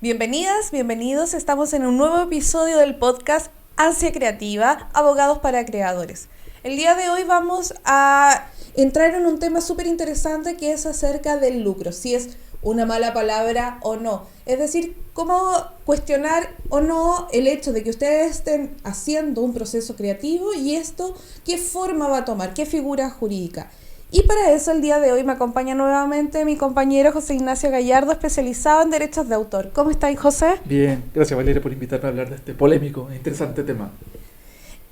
Bienvenidas, bienvenidos. Estamos en un nuevo episodio del podcast Ansia Creativa, Abogados para Creadores. El día de hoy vamos a entrar en un tema súper interesante que es acerca del lucro, si es una mala palabra o no. Es decir, cómo cuestionar o no el hecho de que ustedes estén haciendo un proceso creativo y esto, qué forma va a tomar, qué figura jurídica. Y para eso el día de hoy me acompaña nuevamente mi compañero José Ignacio Gallardo, especializado en derechos de autor. ¿Cómo estáis, José? Bien, gracias Valeria por invitarme a hablar de este polémico e interesante tema.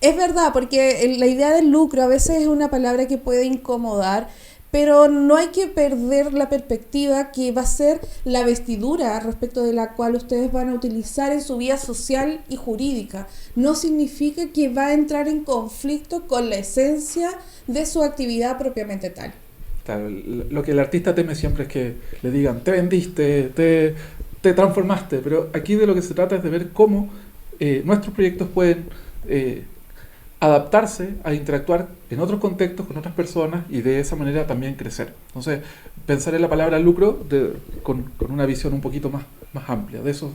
Es verdad, porque la idea del lucro a veces es una palabra que puede incomodar, pero no hay que perder la perspectiva que va a ser la vestidura respecto de la cual ustedes van a utilizar en su vida social y jurídica. No significa que va a entrar en conflicto con la esencia de su actividad propiamente tal. Claro, lo que el artista teme siempre es que le digan, te vendiste, te transformaste, pero aquí de lo que se trata es de ver cómo nuestros proyectos pueden adaptarse a interactuar en otros contextos con otras personas y de esa manera también crecer. Entonces, pensar en la palabra lucro con una visión un poquito más amplia. De eso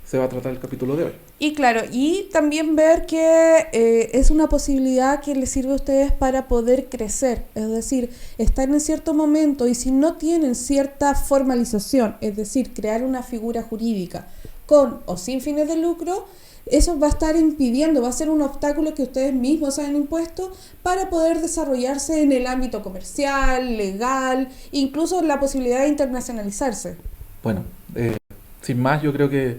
se va a tratar el capítulo de hoy. Y claro, y también ver que es una posibilidad que les sirve a ustedes para poder crecer. Es decir, estar en cierto momento y si no tienen cierta formalización, es decir, crear una figura jurídica con o sin fines de lucro, eso va a estar impidiendo, va a ser un obstáculo que ustedes mismos han impuesto para poder desarrollarse en el ámbito comercial, legal, incluso la posibilidad de internacionalizarse. Bueno, sin más, yo creo que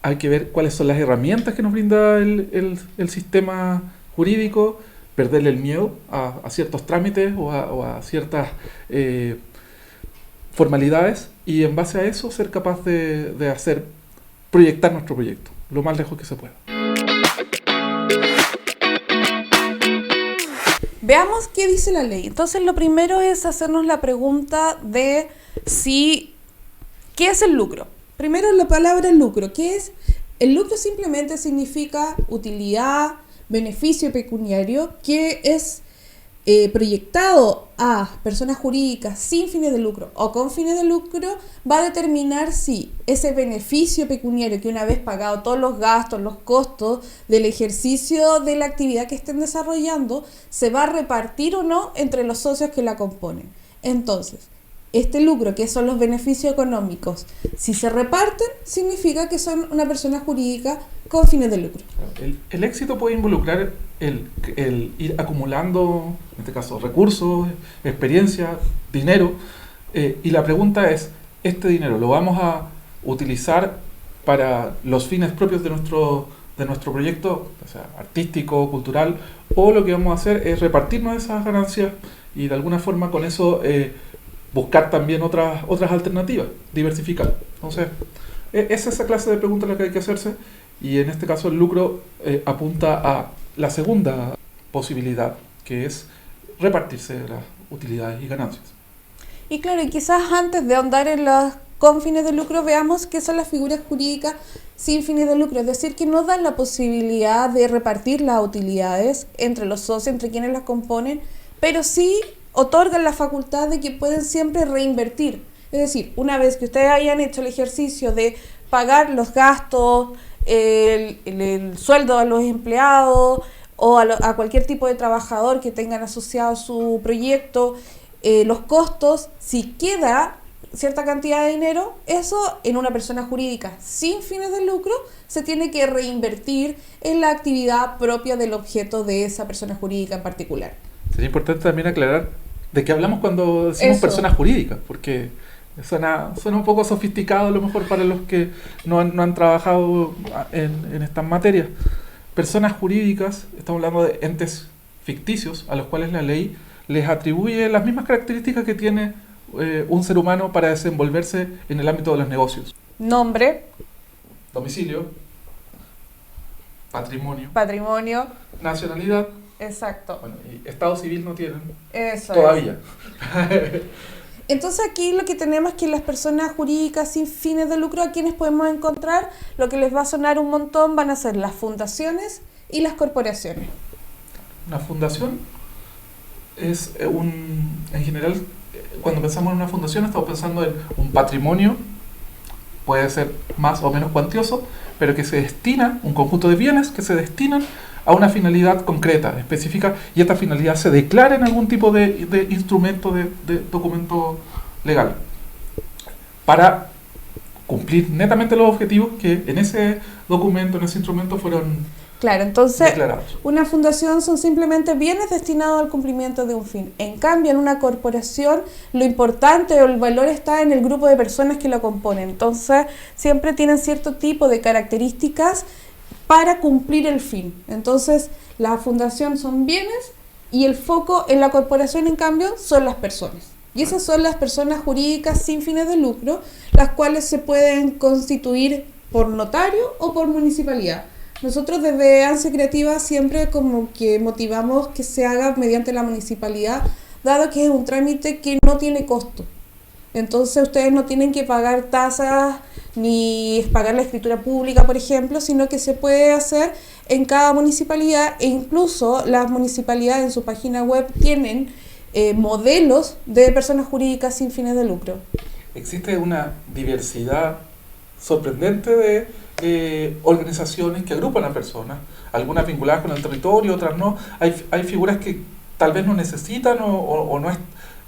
hay que ver cuáles son las herramientas que nos brinda el sistema jurídico, perderle el miedo a ciertos trámites o a ciertas formalidades y en base a eso ser capaz de proyectar nuestro proyecto lo más lejos que se pueda. Veamos qué dice la ley. Entonces, lo primero es hacernos la pregunta de ¿qué es el lucro? Primero, la palabra lucro. ¿Qué es? El lucro simplemente significa utilidad, beneficio pecuniario, que es proyectado a personas jurídicas sin fines de lucro o con fines de lucro, va a determinar si ese beneficio pecuniario que una vez pagado todos los gastos, los costos del ejercicio de la actividad que estén desarrollando, se va a repartir o no entre los socios que la componen. Entonces, este lucro, que son los beneficios económicos, si se reparten, significa que son una persona jurídica con fines de lucro. El éxito puede involucrar el ir acumulando, en este caso, recursos, experiencia, dinero, y la pregunta es, ¿este dinero lo vamos a utilizar para los fines propios de nuestro proyecto, o sea, artístico, cultural, o lo que vamos a hacer es repartirnos esas ganancias y de alguna forma con eso buscar también otras alternativas, diversificar? Entonces, es esa clase de preguntas la que hay que hacerse y en este caso el lucro apunta a la segunda posibilidad, que es repartirse las utilidades y ganancias. Y claro, y quizás antes de ahondar en los con fines de lucro, veamos qué son las figuras jurídicas sin fines de lucro, es decir, que no dan la posibilidad de repartir las utilidades entre los socios, entre quienes las componen, pero sí otorgan la facultad de que pueden siempre reinvertir. Es decir, una vez que ustedes hayan hecho el ejercicio de pagar los gastos, el sueldo a los empleados o a cualquier tipo de trabajador que tengan asociado a su proyecto, los costos, si queda cierta cantidad de dinero, eso en una persona jurídica sin fines de lucro se tiene que reinvertir en la actividad propia del objeto de esa persona jurídica en particular. Sería importante también aclarar de qué hablamos cuando decimos personas jurídicas, porque suena un poco sofisticado a lo mejor para los que no han trabajado en estas materias. Personas jurídicas, estamos hablando de entes ficticios a los cuales la ley les atribuye las mismas características que tiene un ser humano para desenvolverse en el ámbito de los negocios. Nombre. Domicilio. Patrimonio. Nacionalidad. Exacto. Bueno, y estado civil no tienen. Eso todavía. Entonces aquí lo que tenemos es que las personas jurídicas sin fines de lucro, a quienes podemos encontrar, lo que les va a sonar un montón van a ser las fundaciones y las corporaciones. Una fundación es en general, cuando pensamos en una fundación estamos pensando en un patrimonio puede ser más o menos cuantioso, pero que se destina, un conjunto de bienes que se destinan a una finalidad concreta, específica, y esta finalidad se declara en algún tipo de instrumento, de documento legal, para cumplir netamente los objetivos que en ese documento, en ese instrumento fueron Claro, entonces declarados. una fundación son simplemente bienes destinados al cumplimiento de un fin. En cambio, en una corporación, lo importante o el valor está en el grupo de personas que lo componen. Entonces, siempre tienen cierto tipo de características para cumplir el fin. Entonces, la fundación son bienes y el foco en la corporación, en cambio, son las personas. Y esas son las personas jurídicas sin fines de lucro, las cuales se pueden constituir por notario o por municipalidad. Nosotros desde ANSE Creativa siempre como que motivamos que se haga mediante la municipalidad, dado que es un trámite que no tiene costo. Entonces ustedes no tienen que pagar tasas ni pagar la escritura pública, por ejemplo, sino que se puede hacer en cada municipalidad, e incluso las municipalidades en su página web tienen modelos de personas jurídicas sin fines de lucro. Existe una diversidad sorprendente de organizaciones que agrupan a personas, algunas vinculadas con el territorio, otras no. Hay figuras que tal vez no necesitan o no es,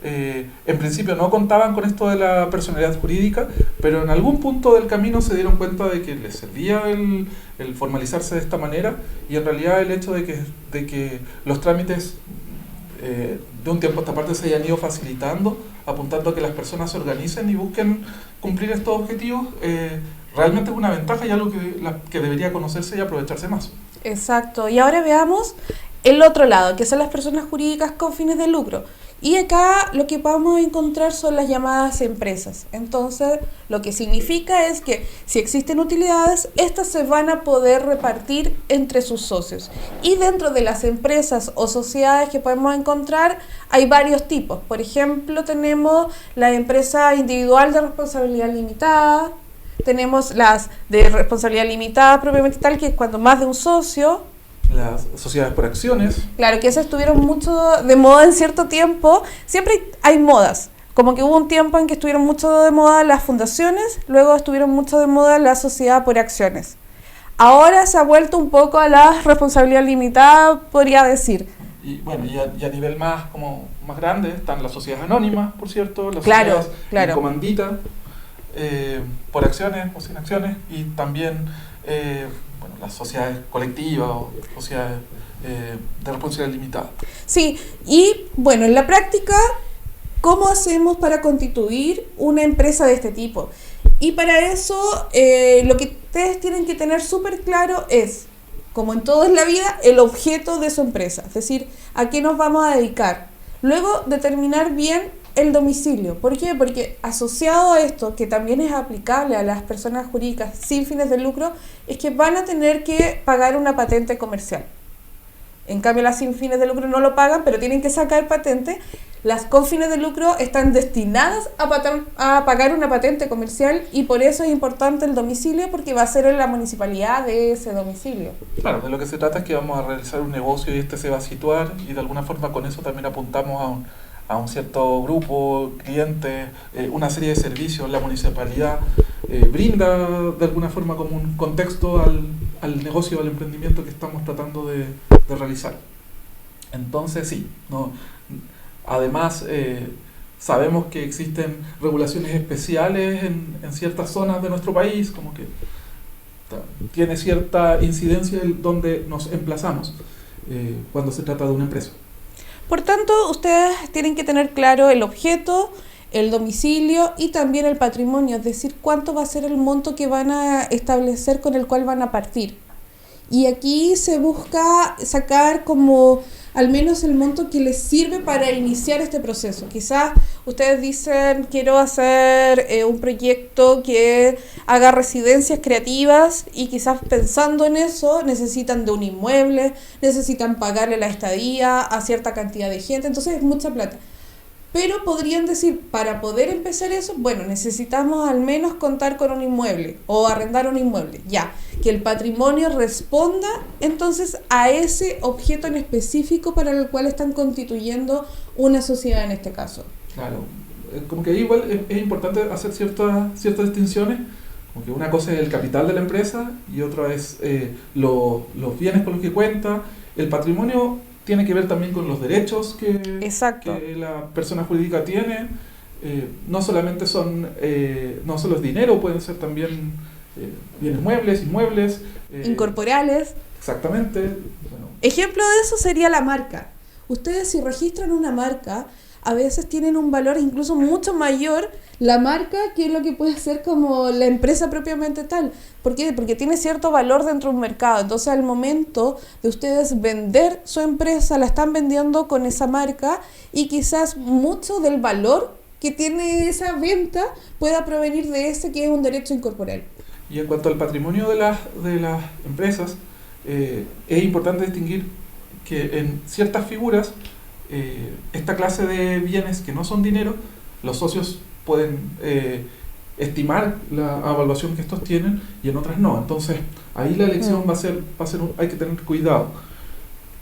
en principio no contaban con esto de la personalidad jurídica, pero en algún punto del camino se dieron cuenta de que les servía el formalizarse de esta manera, y en realidad el hecho de que los trámites de un tiempo a esta parte se hayan ido facilitando, apuntando a que las personas se organicen y busquen cumplir estos objetivos, realmente es una ventaja y algo que debería conocerse y aprovecharse más. Exacto, y ahora veamos el otro lado, que son las personas jurídicas con fines de lucro. Y acá lo que vamos a encontrar son las llamadas empresas. Entonces, lo que significa es que si existen utilidades, estas se van a poder repartir entre sus socios. Y dentro de las empresas o sociedades que podemos encontrar, hay varios tipos. Por ejemplo, tenemos la empresa individual de responsabilidad limitada, tenemos las de responsabilidad limitada propiamente tal, que es cuando más de un socio. Las sociedades por acciones. Claro, que esas estuvieron mucho de moda en cierto tiempo. Siempre hay modas. Como que hubo un tiempo en que estuvieron mucho de moda las fundaciones, luego estuvieron mucho de moda la sociedad por acciones. Ahora se ha vuelto un poco a la responsabilidad limitada, podría decir. Y bueno, y a nivel más grande están las sociedades anónimas, por cierto, las Claro, sociedades claro. en comandita, por acciones o sin acciones, y también bueno, las sociedades colectivas o sociedades de responsabilidad limitada. Sí, y bueno, en la práctica, ¿cómo hacemos para constituir una empresa de este tipo? Y para eso, lo que ustedes tienen que tener súper claro es, como en todo en la vida, el objeto de su empresa, es decir, a qué nos vamos a dedicar. Luego, determinar bien el domicilio. ¿Por qué? Porque asociado a esto, que también es aplicable a las personas jurídicas sin fines de lucro, es que van a tener que pagar una patente comercial. En cambio, las sin fines de lucro no lo pagan, pero tienen que sacar patente. Las con fines de lucro están destinadas a pagar una patente comercial, y por eso es importante el domicilio, porque va a ser en la municipalidad de ese domicilio. Claro, de lo que se trata es que vamos a realizar un negocio y este se va a situar, y de alguna forma con eso también apuntamos a un cierto grupo, clientes, una serie de servicios. La municipalidad brinda de alguna forma como un contexto al negocio, al emprendimiento que estamos tratando de realizar. Entonces sí, además sabemos que existen regulaciones especiales en ciertas zonas de nuestro país, como que tiene cierta incidencia en donde nos emplazamos cuando se trata de una empresa. Por tanto, ustedes tienen que tener claro el objeto, el domicilio y también el patrimonio, es decir, cuánto va a ser el monto que van a establecer con el cual van a partir. Y aquí se busca sacar como al menos el monto que les sirve para iniciar este proceso. Quizás ustedes dicen, quiero hacer un proyecto que haga residencias creativas, y quizás pensando en eso necesitan de un inmueble, necesitan pagarle la estadía a cierta cantidad de gente, entonces es mucha plata. Pero podrían decir, para poder empezar eso, bueno, necesitamos al menos contar con un inmueble o arrendar un inmueble, ya, que el patrimonio responda entonces a ese objeto en específico para el cual están constituyendo una sociedad en este caso. Claro, como que igual es importante hacer ciertas distinciones, Como que una cosa es el capital de la empresa y otra es los bienes con los que cuenta. El patrimonio tiene que ver también con los derechos Exacto. que la persona jurídica tiene. No solamente no solo es dinero, pueden ser también bienes muebles, inmuebles. Incorporales. Exactamente. Bueno. Ejemplo de eso sería la marca. Ustedes si registran una marca, a veces tienen un valor incluso mucho mayor la marca que lo que puede ser como la empresa propiamente tal. ¿Por qué? Porque tiene cierto valor dentro de un mercado. Entonces al momento de ustedes vender su empresa, la están vendiendo con esa marca y quizás mucho del valor que tiene esa venta pueda provenir de ese que es un derecho incorporal. Y en cuanto al patrimonio de las empresas, es importante distinguir que en ciertas figuras, esta clase de bienes que no son dinero, los socios pueden estimar la evaluación que estos tienen y en otras no. Entonces, ahí la elección hay que tener cuidado.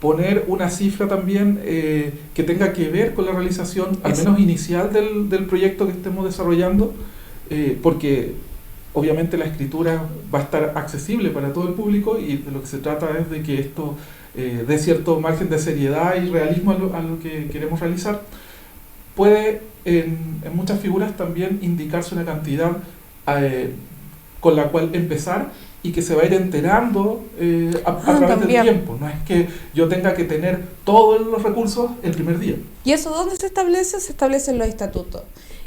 Poner una cifra también que tenga que ver con la realización, al menos inicial del proyecto que estemos desarrollando, porque obviamente la escritura va a estar accesible para todo el público y de lo que se trata es de que esto dé cierto margen de seriedad y realismo a lo que queremos realizar. Puede en muchas figuras también indicarse una cantidad con la cual empezar y que se va a ir enterando a través del tiempo. No es que yo tenga que tener todos los recursos el primer día. ¿Y eso dónde se establece? Se establecen los estatutos.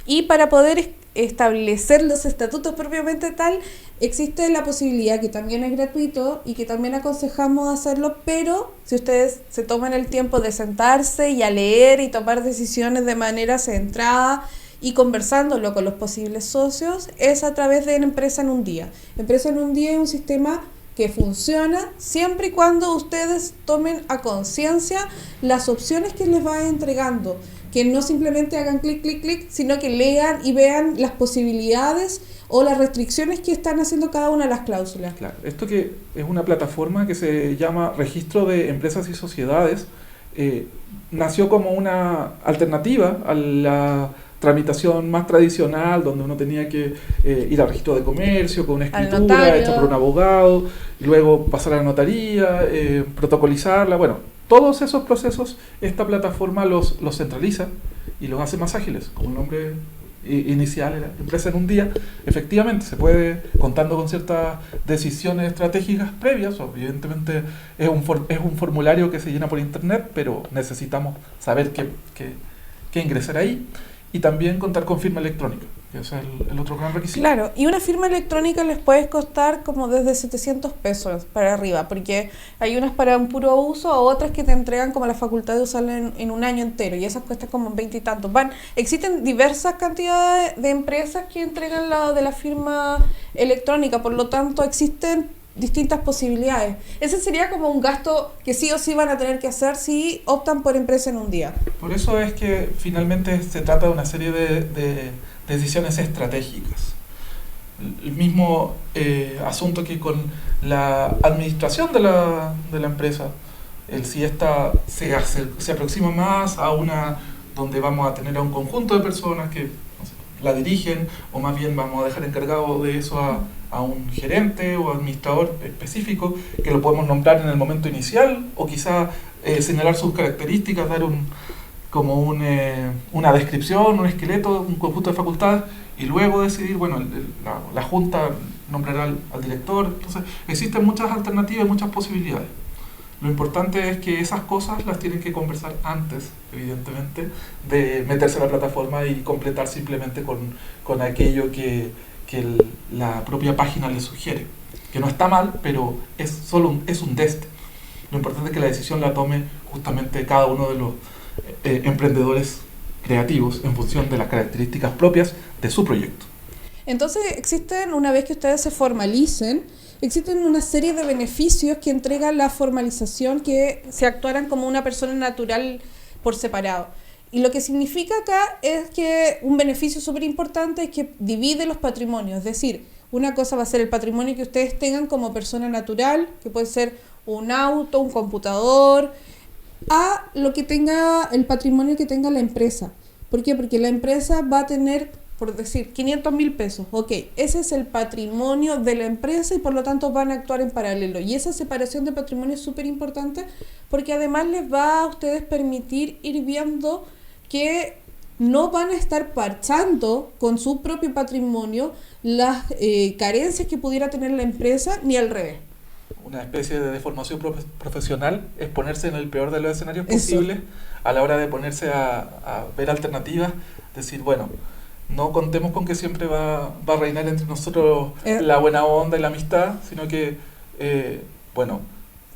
Y para poder establecer los estatutos propiamente tal, existe la posibilidad, que también es gratuito y que también aconsejamos hacerlo, pero si ustedes se toman el tiempo de sentarse y a leer y tomar decisiones de manera centrada y conversándolo con los posibles socios, es a través de Empresa en un Día. Empresa en un Día es un sistema que funciona siempre y cuando ustedes tomen a conciencia las opciones que les va entregando, que no simplemente hagan clic, clic, clic, sino que lean y vean las posibilidades o las restricciones que están haciendo cada una de las cláusulas. Claro, esto que es una plataforma que se llama Registro de Empresas y Sociedades, nació como una alternativa a la tramitación más tradicional, donde uno tenía que ir al registro de comercio con una escritura hecha por un abogado, y luego pasar a la notaría, protocolizarla. Bueno, todos esos procesos esta plataforma los centraliza y los hace más ágiles. Como el nombre inicial era Empresa en un Día, efectivamente se puede, contando con ciertas decisiones estratégicas previas. Evidentemente es un formulario que se llena por internet, pero necesitamos saber qué ingresar ahí. Y también contar con firma electrónica, que es el otro gran requisito. Claro, y una firma electrónica les puede costar como desde 700 pesos para arriba, porque hay unas para un puro uso, otras que te entregan como la facultad de usarla en un año entero, y esas cuestan como 20 y tantos. Existen diversas cantidades de empresas que entregan la de la firma electrónica, por lo tanto existen distintas posibilidades. Ese sería como un gasto que sí o sí van a tener que hacer si optan por Empresa en un Día. Por eso es que finalmente se trata de una serie de decisiones estratégicas. El mismo asunto que con la administración de la empresa, si esta se aproxima más a una donde vamos a tener a un conjunto de personas que la dirigen, o más bien vamos a dejar encargado de eso a un gerente o administrador específico, que lo podemos nombrar en el momento inicial, o quizá señalar sus características, dar una descripción, un esqueleto, un conjunto de facultades, y luego decidir, bueno, la junta nombrará al director. Entonces existen muchas alternativas, muchas posibilidades. Lo importante es que esas cosas las tienen que conversar antes, evidentemente, de meterse a la plataforma y completar simplemente con aquello que la propia página les sugiere. Que no está mal, pero es un test. Lo importante es que la decisión la tome justamente cada uno de los emprendedores creativos en función de las características propias de su proyecto. Entonces existen, una vez que ustedes se formalicen, existen una serie de beneficios que entrega la formalización, que se actuaran como una persona natural por separado. Y lo que significa acá es que un beneficio súper importante es que divide los patrimonios. Es decir, una cosa va a ser el patrimonio que ustedes tengan como persona natural, que puede ser un auto, un computador, a lo que tenga el patrimonio que tenga la empresa. ¿Por qué? Porque la empresa va a tener por decir, 500.000 pesos. Ok, ese es el patrimonio de la empresa y por lo tanto van a actuar en paralelo. Y esa separación de patrimonio es súper importante porque además les va a ustedes permitir ir viendo que no van a estar parchando con su propio patrimonio las carencias que pudiera tener la empresa, ni al revés. Una especie de deformación profesional es ponerse en el peor de los escenarios posibles a la hora de ponerse a ver alternativas, decir, bueno, no contemos con que siempre va a reinar entre nosotros la buena onda y la amistad, sino que, bueno,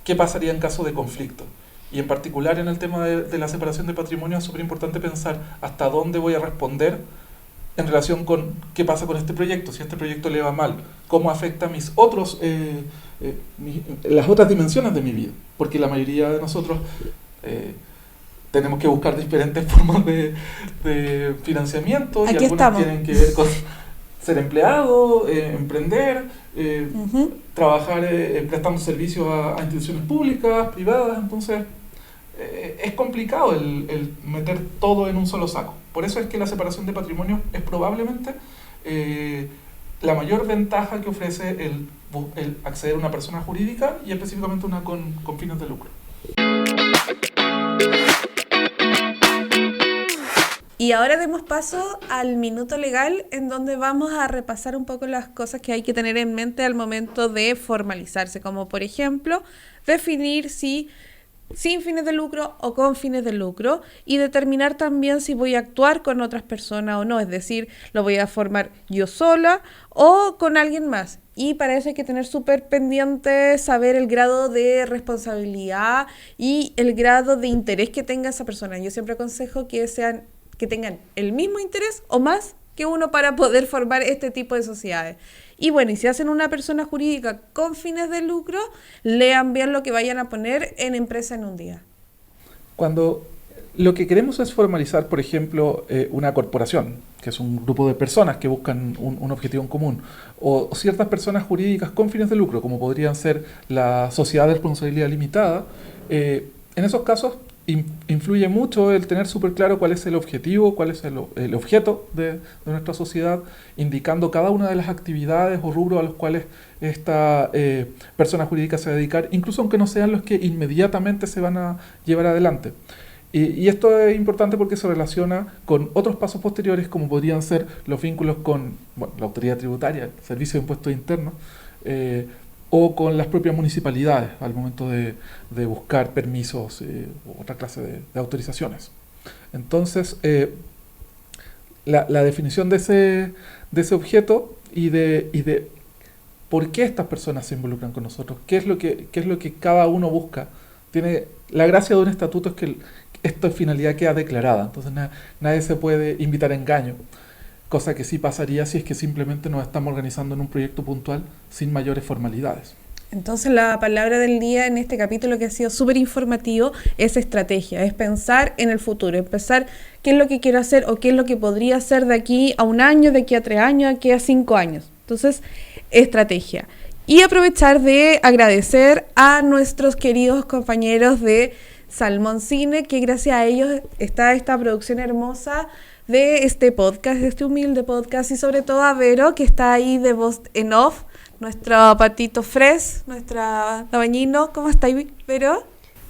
¿qué pasaría en caso de conflicto? Y en particular en el tema de la separación de patrimonio es súper importante pensar hasta dónde voy a responder en relación con qué pasa con este proyecto, si este proyecto le va mal, cómo afecta mis otros, las otras dimensiones de mi vida, porque la mayoría de nosotros tenemos que buscar diferentes formas de financiamiento. Aquí y algunas estamos. tienen que ver con ser empleado, emprender, trabajar prestando servicios a instituciones públicas, privadas. Entonces es complicado el meter todo en un solo saco. Por eso es que la separación de patrimonio es probablemente la mayor ventaja que ofrece el acceder a una persona jurídica y específicamente una con fines de lucro. Y ahora demos paso al minuto legal, en donde vamos a repasar un poco las cosas que hay que tener en mente al momento de formalizarse, como por ejemplo, definir si sin fines de lucro o con fines de lucro, y determinar también si voy a actuar con otras personas o no, es decir, lo voy a formar yo sola o con alguien más. Y para eso hay que tener súper pendiente saber el grado de responsabilidad y el grado de interés que tenga esa persona. Yo siempre aconsejo que tengan el mismo interés o más que uno para poder formar este tipo de sociedades. Y bueno, y si hacen una persona jurídica con fines de lucro, lean bien lo que vayan a poner en Empresa en un Día. Cuando lo que queremos es formalizar, por ejemplo, una corporación, que es un grupo de personas que buscan un objetivo en común, o ciertas personas jurídicas con fines de lucro, como podrían ser la sociedad de responsabilidad limitada, en esos casos influye mucho el tener súper claro cuál es el objetivo, cuál es el objeto de nuestra sociedad, indicando cada una de las actividades o rubros a los cuales esta persona jurídica se va a dedicar, incluso aunque no sean los que inmediatamente se van a llevar adelante. Y esto es importante porque se relaciona con otros pasos posteriores, como podrían ser los vínculos con la autoridad tributaria, el Servicio de Impuestos Internos, o con las propias municipalidades al momento de buscar permisos u otra clase de autorizaciones. Entonces, la definición de ese objeto y de por qué estas personas se involucran con nosotros, qué es lo que cada uno busca. La gracia de un estatuto es que esta finalidad queda declarada, entonces nadie se puede invitar a engaño. Cosa que sí pasaría si es que simplemente nos estamos organizando en un proyecto puntual sin mayores formalidades. Entonces la palabra del día en este capítulo, que ha sido súper informativo, es estrategia, es pensar en el futuro, es pensar qué es lo que quiero hacer o qué es lo que podría hacer de aquí a 1 año, de aquí a 3 años, de aquí a 5 años. Entonces, estrategia. Y aprovechar de agradecer a nuestros queridos compañeros de Salmón Cine, que gracias a ellos está esta producción hermosa de este podcast, de este humilde podcast, y sobre todo a Vero, que está ahí de voz en off, nuestro patito Fres, nuestra Dabañino. ¿Cómo estáis, Vero?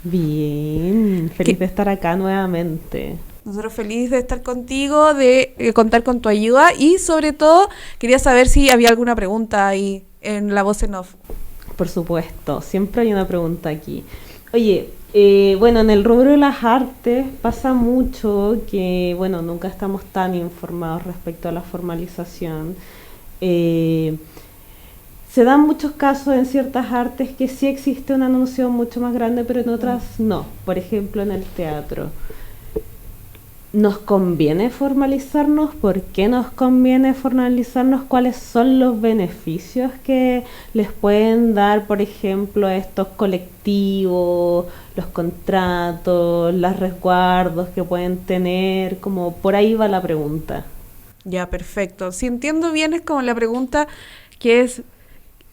Bien, feliz de estar acá nuevamente. Nosotros felices de estar contigo, de contar con tu ayuda, y sobre todo quería saber si había alguna pregunta ahí en la voz en off. Por supuesto, siempre hay una pregunta aquí. Oye, bueno, en el rubro de las artes pasa mucho que, bueno, nunca estamos tan informados respecto a la formalización. Se dan muchos casos en ciertas artes que sí existe una noción mucho más grande, pero en otras no. Por ejemplo, en el teatro. ¿Nos conviene formalizarnos? ¿Por qué nos conviene formalizarnos? ¿Cuáles son los beneficios que les pueden dar, por ejemplo, estos colectivos, los contratos, los resguardos que pueden tener? Como por ahí va la pregunta. Ya, perfecto. Si entiendo bien, es como la pregunta que es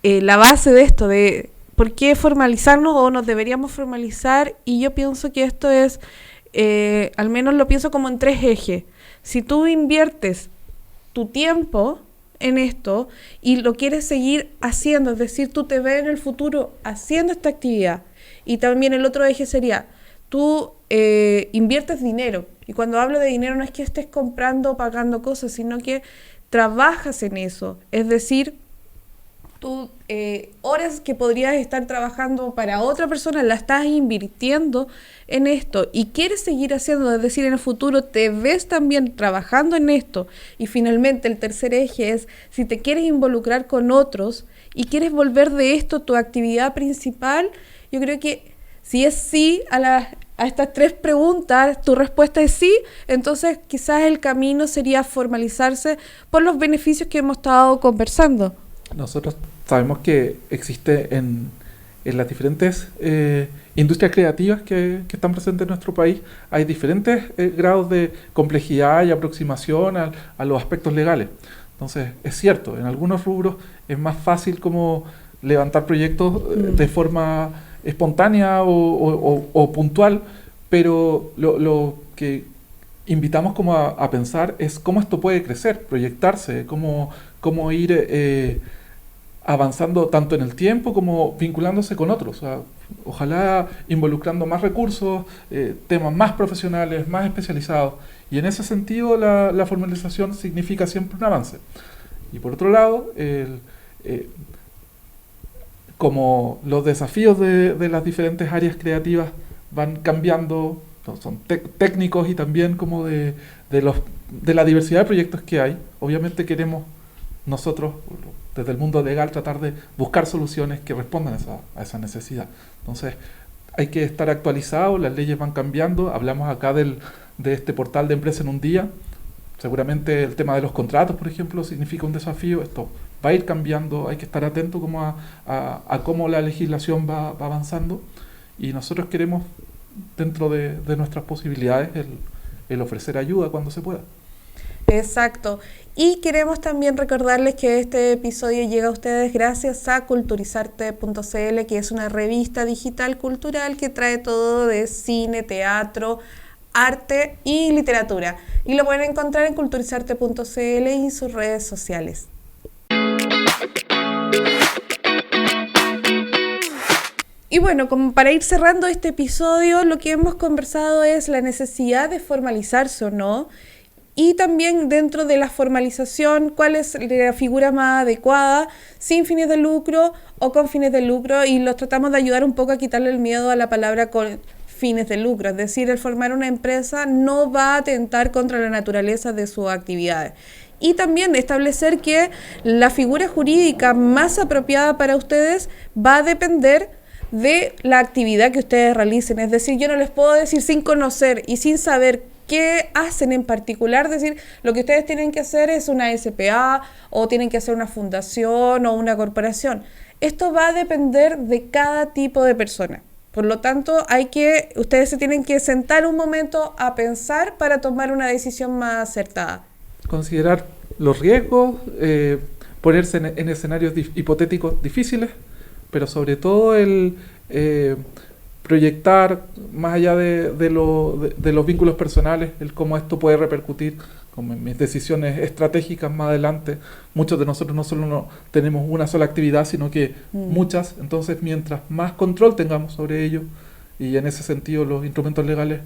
la base de esto, de por qué formalizarnos o nos deberíamos formalizar, y yo pienso que esto es... al menos lo pienso como en 3 ejes. Si tú inviertes tu tiempo en esto y lo quieres seguir haciendo, es decir, tú te ves en el futuro haciendo esta actividad. Y también el otro eje sería, tú inviertes dinero, y cuando hablo de dinero no es que estés comprando o pagando cosas, sino que trabajas en eso, es decir, tú horas que podrías estar trabajando para otra persona la estás invirtiendo en esto y quieres seguir haciendo, es decir, en el futuro te ves también trabajando en esto. Y finalmente el tercer eje es, si te quieres involucrar con otros y quieres volver de esto tu actividad principal, yo creo que si es sí a estas tres preguntas, tu respuesta es sí, entonces quizás el camino sería formalizarse por los beneficios que hemos estado conversando. Nosotros sabemos que existe en las diferentes industrias creativas que están presentes en nuestro país, hay diferentes grados de complejidad y aproximación a los aspectos legales. Entonces, es cierto, en algunos rubros es más fácil como levantar proyectos de forma espontánea o puntual, pero lo que invitamos como a pensar es cómo esto puede crecer, proyectarse, cómo ir avanzando tanto en el tiempo como vinculándose con otros. O sea, ojalá involucrando más recursos, temas más profesionales, más especializados. Y en ese sentido la formalización significa siempre un avance. Y por otro lado, como los desafíos de las diferentes áreas creativas van cambiando, son técnicos y también como de la diversidad de proyectos que hay, obviamente queremos nosotros, desde el mundo legal, tratar de buscar soluciones que respondan a esa necesidad. Entonces, hay que estar actualizados, las leyes van cambiando, hablamos acá de este portal de empresa en un día, seguramente el tema de los contratos, por ejemplo, significa un desafío, esto va a ir cambiando, hay que estar atento como a cómo la legislación va avanzando, y nosotros queremos, dentro de nuestras posibilidades, el ofrecer ayuda cuando se pueda. Exacto. Y queremos también recordarles que este episodio llega a ustedes gracias a culturizarte.cl, que es una revista digital cultural que trae todo de cine, teatro, arte y literatura. Y lo pueden encontrar en culturizarte.cl y sus redes sociales. Y bueno, como para ir cerrando este episodio, lo que hemos conversado es la necesidad de formalizarse o no. Y también dentro de la formalización, cuál es la figura más adecuada, sin fines de lucro o con fines de lucro, y los tratamos de ayudar un poco a quitarle el miedo a la palabra con fines de lucro. Es decir, el formar una empresa no va a atentar contra la naturaleza de sus actividades. Y también establecer que la figura jurídica más apropiada para ustedes va a depender de la actividad que ustedes realicen. Es decir, yo no les puedo decir sin conocer y sin saber qué hacen en particular, decir, lo que ustedes tienen que hacer es una SPA o tienen que hacer una fundación o una corporación. Esto va a depender de cada tipo de persona. Por lo tanto, ustedes se tienen que sentar un momento a pensar para tomar una decisión más acertada. Considerar los riesgos, ponerse en escenarios hipotéticos difíciles, pero sobre todo el proyectar más allá de los vínculos personales, el cómo esto puede repercutir como en mis decisiones estratégicas más adelante. Muchos de nosotros no solo tenemos una sola actividad, sino que muchas. Entonces, mientras más control tengamos sobre ello, y en ese sentido los instrumentos legales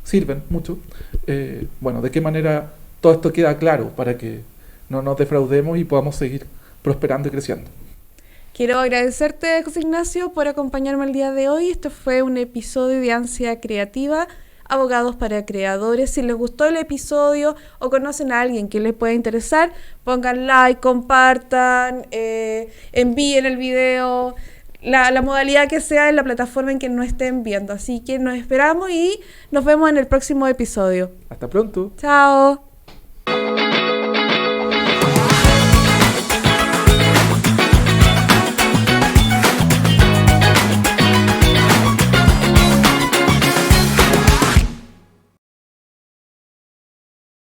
sirven mucho, bueno, de qué manera todo esto queda claro para que no nos defraudemos y podamos seguir prosperando y creciendo. Quiero agradecerte, José Ignacio, por acompañarme el día de hoy. Este fue un episodio de Ansia Creativa, Abogados para Creadores. Si les gustó el episodio o conocen a alguien que les pueda interesar, pongan like, compartan, envíen el video, la modalidad que sea en la plataforma en que nos estén viendo. Así que nos esperamos y nos vemos en el próximo episodio. Hasta pronto. Chao.